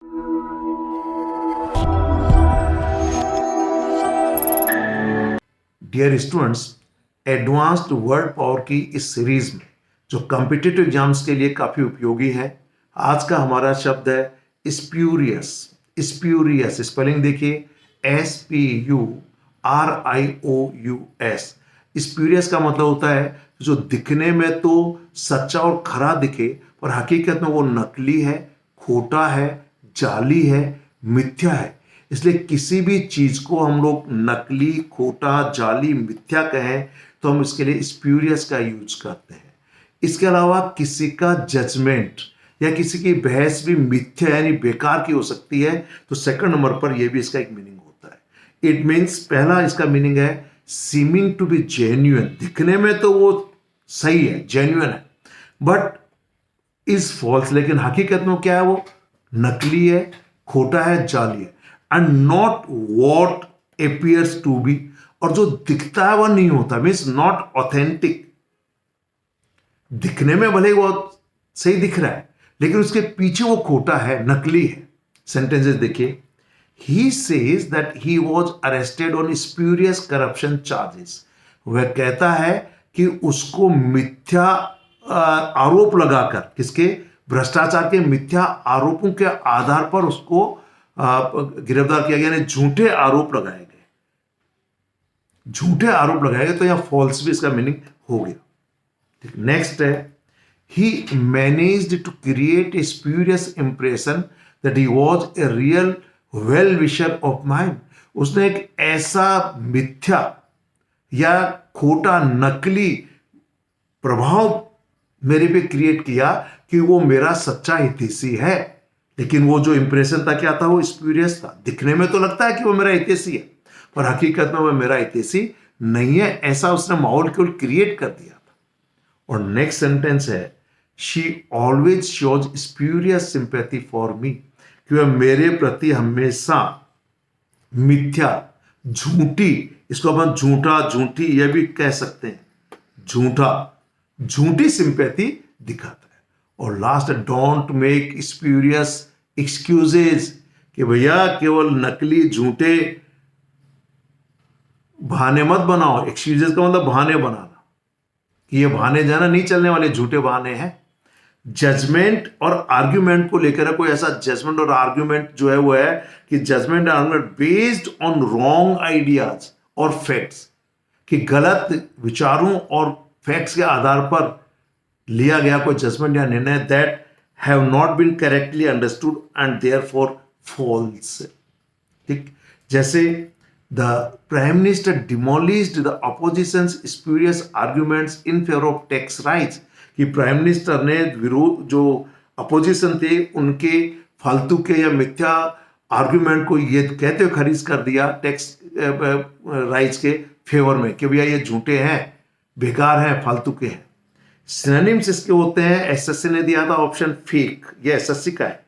Dear students, advanced word power की इस series में जो कॉम्पिटिटिव एग्जाम्स के लिए काफी उपयोगी है, आज का हमारा शब्द है स्प्यूरियस। स्प्यूरियस स्पेलिंग देखिए, SPURIOUS। स्प्यूरियस का मतलब होता है जो दिखने में तो सच्चा और खरा दिखे पर हकीकत में वो नकली है, खोटा है, जाली है, मिथ्या है। इसलिए किसी भी चीज को हम लोग नकली, खोटा, जाली, मिथ्या कहें तो हम इसके लिए स्प्यूरियस का यूज करते हैं। इसके अलावा किसी का जजमेंट या किसी की बहस भी मिथ्या यानी बेकार की हो सकती है, तो सेकंड नंबर पर यह भी इसका एक मीनिंग होता है। इट मीन्स, पहला इसका मीनिंग है सीमिंग टू बी जेन्युइन। दिखने में तो वो सही है, जेन्युइन है, बट इज फॉल्स, लेकिन हकीकत में क्या है, वो नकली है, खोटा है, जाली है। And not what appears to be, और जो दिखता है वह नहीं होता, मीन्स नॉट ऑथेंटिक। दिखने में भले वो सही दिख रहा है लेकिन उसके पीछे वो खोटा है, नकली है। सेंटेंसेस देखिए, he says that he was arrested on spurious corruption charges. वह कहता है कि उसको मिथ्या आरोप लगाकर, किसके, भ्रष्टाचार के मिथ्या आरोपों के आधार पर उसको गिरफ्तार किया गया, यानी झूठे आरोप लगाए गए। झूठे आरोप लगाए गए, तो यहां फॉल्स भी इसका मीनिंग हो गया। ठीक, नेक्स्ट है, he managed to create a spurious impression that he was a real well-wisher of mine। उसने एक ऐसा मिथ्या या खोटा, नकली प्रभाव मेरे पे क्रिएट किया कि वो मेरा सच्चा हितैषी है, लेकिन वो जो इंप्रेशन था क्या था, वो स्प्यूरियस था। दिखने में तो लगता है कि वो मेरा हितैषी है पर हकीकत में वो मेरा हितैषी नहीं है। ऐसा उसने माहौल केवल क्रिएट कर दिया था। और नेक्स्ट सेंटेंस है, she always shows spurious sympathy for me, कि वह मेरे प्रति हमेशा मिथ्या, झूठी, इसको अपन झूठा, झूठी यह भी कह सकते हैं, झूठा, झूठी सिंपैथी दिखाता है। और last, don't make spurious excuses, कि भैया केवल नकली, झूठे बहाने मत बनाओ। एक्सक्यूजेज का मतलब बहाने बनाना, कि ये बहाने जाना नहीं चलने वाले, झूठे बहाने हैं। जजमेंट और आर्ग्यूमेंट को लेकर कोई ऐसा जजमेंट और आर्ग्यूमेंट जो है वो है कि judgement and argument based on wrong ideas और फैक्ट्स, कि गलत विचारों और फैक्ट्स के आधार पर लिया गया कोई जजमेंट या निर्णय, that have not been correctly understood and therefore false. ठीक, जैसे the prime minister demolished the oppositions spurious arguments in favour of tax rights, कि प्राइम मिनिस्टर ने विरोध, जो अपोजिशन थे, उनके फालतू के या मिथ्या आर्ग्यूमेंट को ये कहते हुए खारिज कर दिया टैक्स राइट्स के फेवर में, कि भैया ये झूठे हैं, बेकार हैं, फालतू के हैं। सिनोनिम्स इसके होते हैं, एसएससी ने दिया था ऑप्शन फेक, ये एसएससी का है।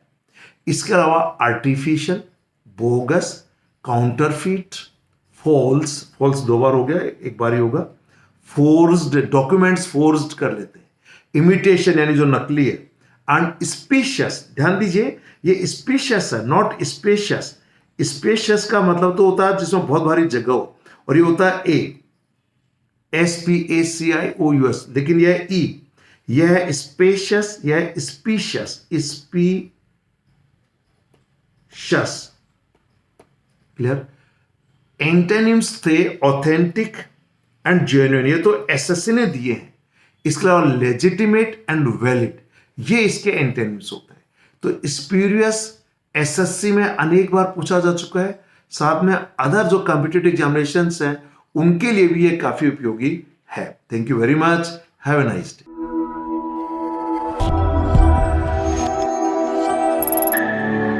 इसके अलावा artificial, bogus, counterfeit, false, false दो बार हो गया, एक बार ही होगा, फोर्स्ड, डॉक्यूमेंट्स फोर्स्ड कर लेते हैं, इमिटेशन यानी जो नकली है, एंड स्पेशियस। ध्यान दीजिए, ये स्पेशियस है, नॉट स्पेशियस। स्पेशियस का मतलब तो होता है जिसमें बहुत भारी जगह हो, और ये होता है SPACIOUS, लेकिन यह है ई, यह है स्पेशियस, यह है स्पीशियस, स्पीशियस। क्लियर? एंटोनिम्स थे ऑथेंटिक एंड जेन्युइन, ये तो एसएससी ने दिए हैं। इसके अलावा लेजिटिमेट एंड वैलिड, ये इसके एंटोनिम्स होते हैं। तो स्प्यूरियस एसएससी में अनेक बार पूछा जा चुका है, साथ में अदर जो कॉम्पिटिटिव एग्जामिनेशंस हैं उनके लिए भी ये काफी उपयोगी है। Thank you very much, have a nice day.